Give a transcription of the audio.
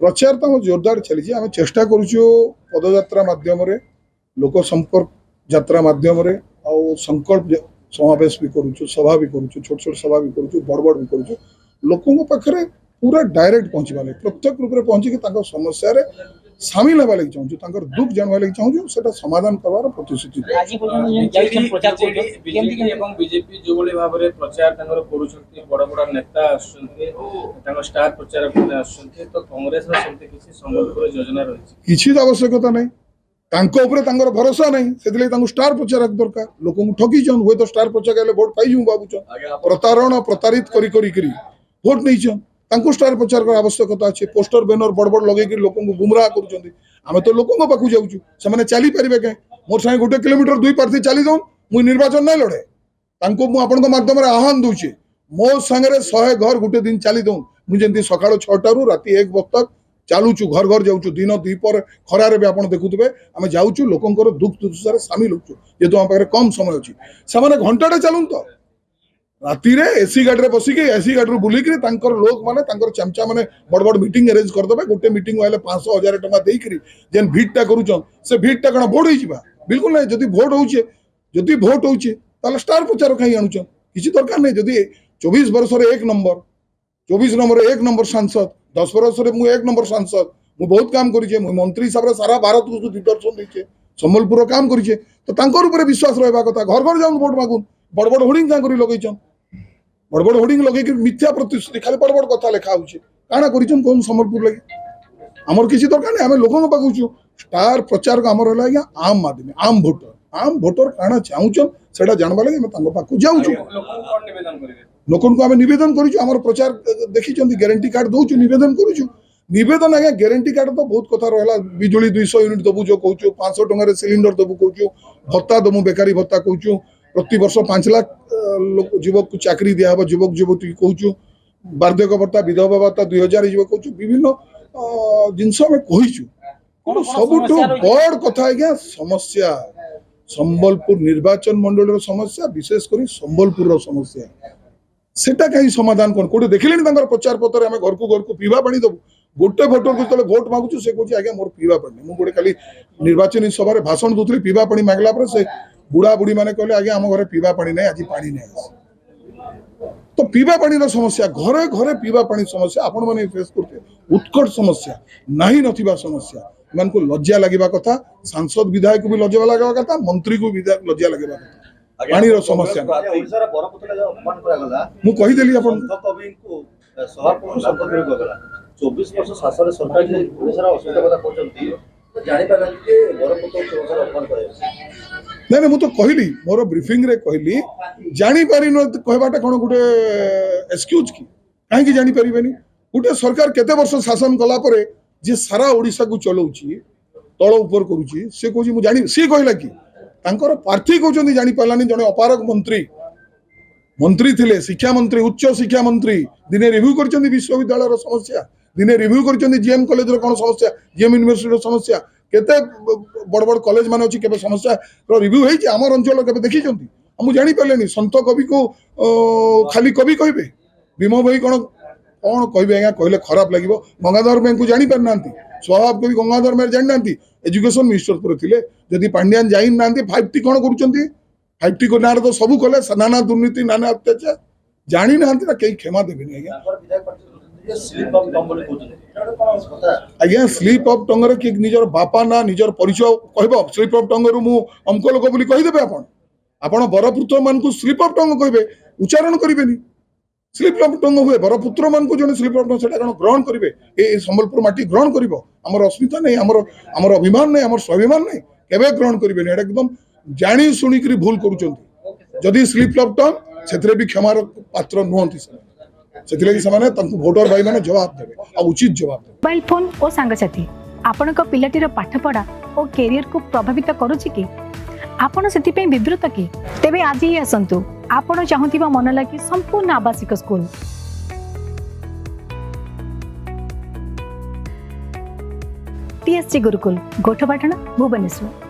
प्रचार तो हम जोरदार चली आम चेष्टा करुचु पदयात्रा मध्यम लोक संपर्क यात्रा मध्यम संकल्प समावेश भी करुचु सभा भी करुचु छोट छोट सभा भी करुचु बड़ बड़ भी करुचु लोकों पाखे पूरा डायरेक्ट पहुँचवा लगे प्रत्येक रूप से पहुँचिक समस्या सामिल होगा लगे चाहूँ दुख जानवा लगे चाहूँ से समाधान करवार प्रतिश्रुति बीजेपी जो भाव में प्रचार बड़ बड़ नेता स्टार प्रचार तो कांग्रेस संबलपुर योजना रही किसी आवश्यकता नहीं भरोसा नहीं से स्टार प्रचारक दरकार लोक ठकीचन हुए तो स्टार प्रचारक भोट पाई भावुन प्रतारण प्रतारित करी भोट नहीं स्टार प्रचार कर आवश्यकता अच्छे पोस्टर बैनर बड़ बड़ लगे लोक गुमराह करें तो लोक पाक जाऊँ चली पारे कहीं मोर सागे 1 किलोमीटर 2 प्रार्थी चली जाऊँ मुझे निर्वाचन नहीं लड़े आपण माध्यम आह्वान दूचे मो सांगे 100 घर गोटे दिन चली जाऊँ मुझे सका 6 राति 1 बजे तक चलुचु घर घर जाऊँ दिन द्विपर खरारे भी आप देखुए आम जाऊँ लोकंर दुख दुर्दशा सामिल होचु जेहेतु आम पाखे कम समय अच्छी से घंटाटे चलूँ तो राति एसी गाड़ी बसिक एसी गाड़ी बुलिक लोक मैंने चमचा मैंने बड़ बड़ मीटिंग अरेंज करदे गोटे मीटिंग आए 500-1000 टका देकर जेन भिडटा करुचन से भिडटा कौन भोट हो बिल्कुल ना जदि भोट हो स्टार प्रचार कहीं आणुचन किसी दरकार नहीं जदि 24 वर्ष 1 नंबर 24 नंबर 1 नंबर सांसद 10 वर्ष मुझे 1 नंबर सांसद मुझे बहुत काम करे मंत्री हिसाब से सारा भारत को दिग्दर्शन देचे संबलपुर काम करे तो विश्वास रहा कथा घर घर जाऊँ भोट मागुन बड़ बड़ होर्डिंग क्या लगेचन बड़ बड़ होर्डिंग लगे मिथ्या प्रतिश्रुति खाली बड़ बड़ कथा लिखा होना कर संबलपुर लगे आमर किसी दरकार नहीं आम लोक पाकु स्टार प्रचार को आमर है आम माध्यम आम भोटर काना चाहूचन से जानवा लगे पाक जाऊँ लोक आम नवेदन कर प्रचार देखी ग्यारंटी कार्ड दौचु नवेदन करेदन आज्ञा ग्यारंटी कार्ड तो बहुत कथा रहा बिजुली 200 यूनिट दबु जो कहूँ 500 टकर सिलिंडर दबु कहूँ भत्ता दबु बेकारी भत्ता कहूँ प्रति वर्ष 5 लाख युवक को चाकरी दिया युवक युवती कहूँ बार्धक्य भत्ता विधवा भत्ता 2000 कहूँ विभिन्न जिनस आम कहीचु सबुठ बड़ कथा आज्ञा समस्या संबलपुर निर्वाचन मंडल समस्या विशेषकर संबलपुर समस्या सेटा कहीं समाधान कौन कोटे देखिले प्रचार पत्र आम घर को पीवा पानी दबु गोटे भोटर को भोट मागुचु से कहूँ आज्ञा मोर पीवा पानी मुझे खाली निर्वाचन सभा भाषण दूसरी पीवा पानी मागला से बुढ़ा बुढ़ी मैंने कहले आज्ञा आम घर पीवा पानी नहीं आज पानी नहीं तो पीवा पानी समस्या घरे घरे पीवा पानी समस्या आपण मैंने फेस करते उत्कट समस्या नहीं नथिबा समस्या मान को लज्जा लगे कथा सांसद विधायक को भी लज्जा लगे कथा मंत्री को विधायक लज्जा लगे कथा पानी समस्या मु कहीदेली अपन 24 वर्ष शासन सरकार असुविधा कथा कहते नहीं मुझे कहली मोर ब्रीफिंग रे कहली जानी पारि न कहबाटा कोन गुटे एक्सक्यूज की कहीं जानी पारिबेनी गुटे सरकार केते वर्ष शासन कला परे जे सारा ओडिसा को चलाउची तळ ऊपर करूची से कहूची मु जानी से कहला कि तांकर प्रार्थी कहउचंदी जानी पालानी जने अपारक मंत्री थिले शिक्षा मंत्री उच्च शिक्षा मंत्री दिने रिव्यू करचंदी विश्वविद्यालय रो समस्या दिने रिव्यू करचंदी जीएम कॉलेज रो कोन समस्या जीएम यूनिवर्सिटी रो समस्या केते बड़ बड़ कॉलेज मान अच्छी केबे समस्या रो रिव्यू होई जे हमर अंचल केबे देखिचंती हम जानि पालेनी संत कवि को खाली कवि कहबे भीम भाई कोन कौन कहबे आज्ञा कहले खराब लागिवो गंगाधर मेन को जानि पार नांती स्वभाव कवि गंगाधर मेर जानि नांती एजुकेशन मिनिस्टर पुर थिले जदि पांड्यान जाइन नांती 5T कोन करूचंती 5T को नार तो सबु कले नाना दुर्नीति नाना अत्याचार जानि नांती ना केई क्षमा देबेनी आज्ञा स्लीप ऑफ टंगर कि निजर बापा ना निजर परिचय कहब स्लीप ऑफ टंगर मु अमको लोक बोली कहीदेबे आपण बरपुत्र मान को स्लीप ऑफ टंग कहबे उच्चारण करेनि स्लीप ऑफ टंग हुए बरपुत्र मान को जने स्लीप ऑफ टंग सेटा ग्रहण करेंगे ए संबलपुर माटी ग्रहण करिवो हमर अस्मिता नहीं हमर अभिमान नहीं हमर स्वाभिमान नहीं केबे ग्रहण करेनि एकदम जानी सुनी करी भूल करूचंती जदि स्लीप ऑफ टंग सेतरे भी क्षमार पात्र नुहंती से भोटर भाई मैंने जवाब देवे उचित जवाब देवे मोबाइल फोन और सांगसाथी आपण पाठपढ़ा और कैरियर को प्रभावित करुच्ची कि आपण से विवृत कि तेरे आज ही आसतु आपण चाहूबा मन लगी संपूर्ण आवासिक स्कूल TSG गुरुकुल गोठपाटण भुवनेश्वर।